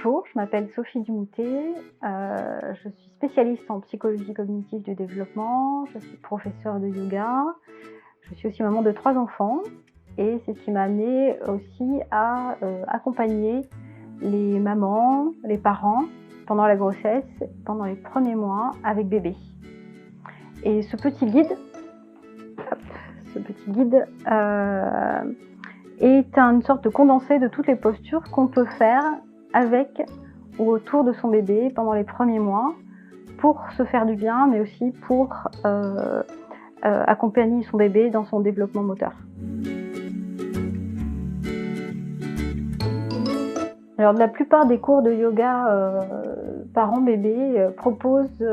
Bonjour, je m'appelle Sophie Dumouté, je suis spécialiste en psychologie cognitive du développement, je suis professeure de yoga, je suis aussi maman de 3 enfants et c'est ce qui m'a amenée aussi à accompagner les mamans, les parents pendant la grossesse, pendant les premiers mois avec bébé. Et ce petit guide est une sorte de condensé de toutes les postures qu'on peut faire avec ou autour de son bébé pendant les premiers mois pour se faire du bien, mais aussi pour accompagner son bébé dans son développement moteur. Alors, la plupart des cours de yoga parents-bébés proposent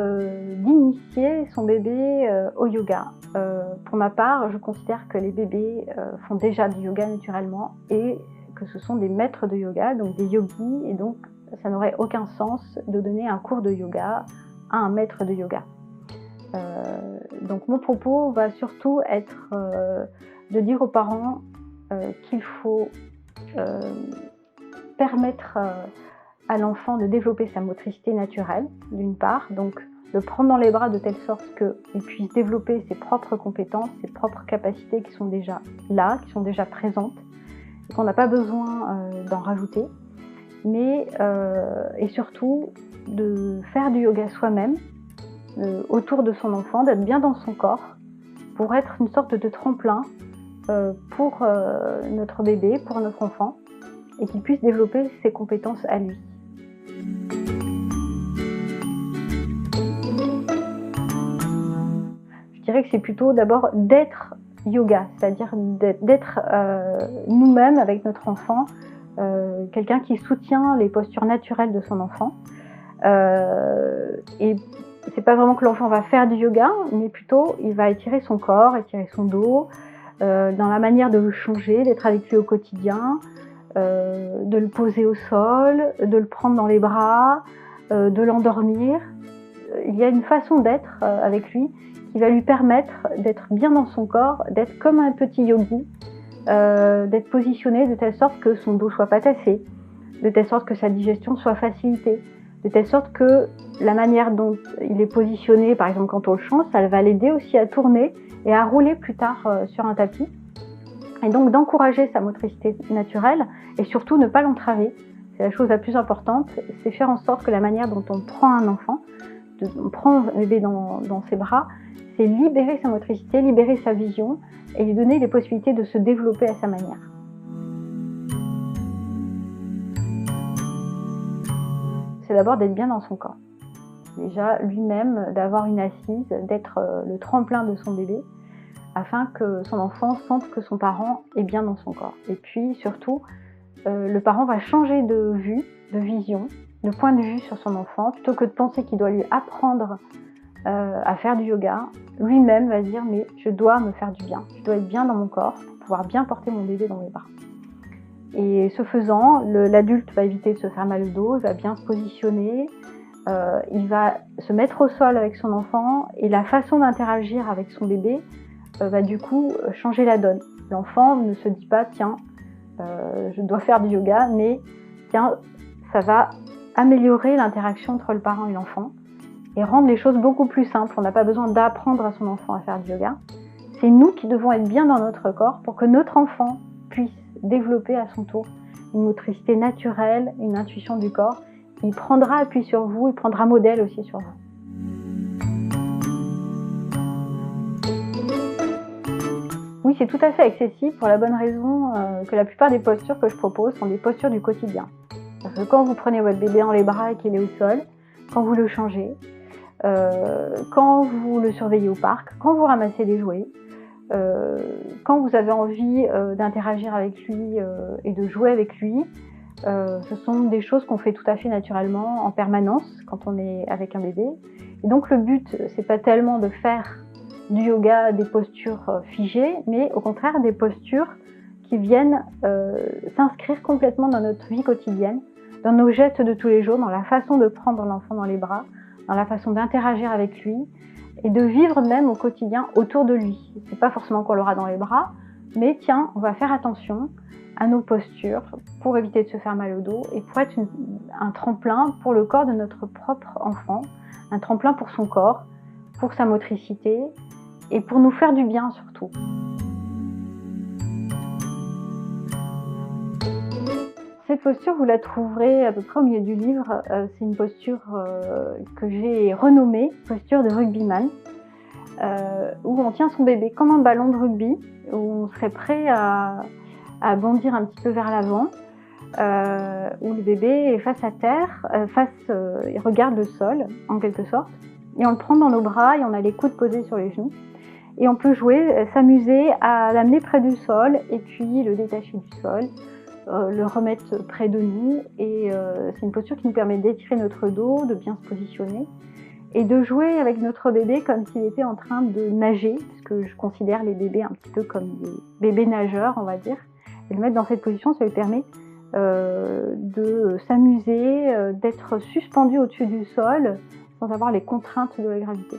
d'initier son bébé au yoga. Pour ma part, je considère que les bébés font déjà du yoga naturellement et que ce sont des maîtres de yoga, donc des yogis, et donc ça n'aurait aucun sens de donner un cours de yoga à un maître de yoga. Donc mon propos va surtout être de dire aux parents qu'il faut permettre à l'enfant de développer sa motricité naturelle, d'une part, donc le prendre dans les bras de telle sorte qu'il puisse développer ses propres compétences, ses propres capacités qui sont déjà là, qui sont déjà présentes, et qu'on n'a pas besoin d'en rajouter, mais et surtout de faire du yoga soi-même, autour de son enfant, d'être bien dans son corps, pour être une sorte de tremplin pour notre bébé, pour notre enfant, et qu'il puisse développer ses compétences à lui. Je dirais que c'est plutôt d'abord d'être yoga, c'est-à-dire d'être nous-mêmes avec notre enfant, quelqu'un qui soutient les postures naturelles de son enfant. Et c'est pas vraiment que l'enfant va faire du yoga, mais plutôt il va étirer son corps, étirer son dos, dans la manière de le changer, d'être avec lui au quotidien, de le poser au sol, de le prendre dans les bras, de l'endormir. Il y a une façon d'être avec lui qui va lui permettre d'être bien dans son corps, d'être comme un petit yogi, d'être positionné de telle sorte que son dos soit pas tassé, de telle sorte que sa digestion soit facilitée, de telle sorte que la manière dont il est positionné, par exemple quand on le change, ça va l'aider aussi à tourner et à rouler plus tard sur un tapis. Et donc d'encourager sa motricité naturelle et surtout ne pas l'entraver. C'est la chose la plus importante, c'est faire en sorte que la manière dont on prend un enfant, on prend un bébé dans ses bras, c'est libérer sa motricité, libérer sa vision et lui donner les possibilités de se développer à sa manière. C'est d'abord d'être bien dans son corps. Déjà lui-même, d'avoir une assise, d'être le tremplin de son bébé, afin que son enfant sente que son parent est bien dans son corps. Et puis surtout, le parent va changer de vue, de vision, de point de vue sur son enfant, plutôt que de penser qu'il doit lui apprendre à faire du yoga, lui-même va se dire mais je dois me faire du bien, je dois être bien dans mon corps pour pouvoir bien porter mon bébé dans mes bras. Et ce faisant, l'adulte va éviter de se faire mal au dos, il va bien se positionner, il va se mettre au sol avec son enfant et la façon d'interagir avec son bébé va du coup changer la donne. L'enfant ne se dit pas tiens, je dois faire du yoga, mais tiens, ça va améliorer l'interaction entre le parent et l'enfant et rendre les choses beaucoup plus simples. On n'a pas besoin d'apprendre à son enfant à faire du yoga. C'est nous qui devons être bien dans notre corps pour que notre enfant puisse développer à son tour une motricité naturelle, une intuition du corps. Il prendra appui sur vous, il prendra modèle aussi sur vous. Oui, c'est tout à fait accessible pour la bonne raison que la plupart des postures que je propose sont des postures du quotidien. Parce que quand vous prenez votre bébé dans les bras et qu'il est au sol, quand vous le changez, quand vous le surveillez au parc, quand vous ramassez des jouets, quand vous avez envie d'interagir avec lui et de jouer avec lui, ce sont des choses qu'on fait tout à fait naturellement en permanence quand on est avec un bébé. Et donc le but, c'est pas tellement de faire du yoga des postures figées, mais au contraire des postures qui viennent s'inscrire complètement dans notre vie quotidienne, dans nos gestes de tous les jours, dans la façon de prendre l'enfant dans les bras, dans la façon d'interagir avec lui et de vivre même au quotidien autour de lui. C'est pas forcément qu'on l'aura dans les bras, Mais tiens, on va faire attention à nos postures pour éviter de se faire mal au dos et pour être un tremplin pour le corps de notre propre enfant, un tremplin pour son corps, pour sa motricité et pour nous faire du bien surtout. Cette posture, vous la trouverez à peu près au milieu du livre. C'est une posture que j'ai renommée posture de rugbyman, où on tient son bébé comme un ballon de rugby, où on serait prêt à bondir un petit peu vers l'avant, où le bébé est face à terre, il regarde le sol en quelque sorte, et on le prend dans nos bras et on a les coudes posés sur les genoux. Et on peut jouer, s'amuser à l'amener près du sol et puis le détacher du sol, le remettre près de nous. Et c'est une posture qui nous permet d'étirer notre dos, de bien se positionner et de jouer avec notre bébé comme s'il était en train de nager, parce que je considère les bébés un petit peu comme des bébés nageurs, on va dire. Et le mettre dans cette position, ça lui permet de s'amuser, d'être suspendu au-dessus du sol sans avoir les contraintes de la gravité.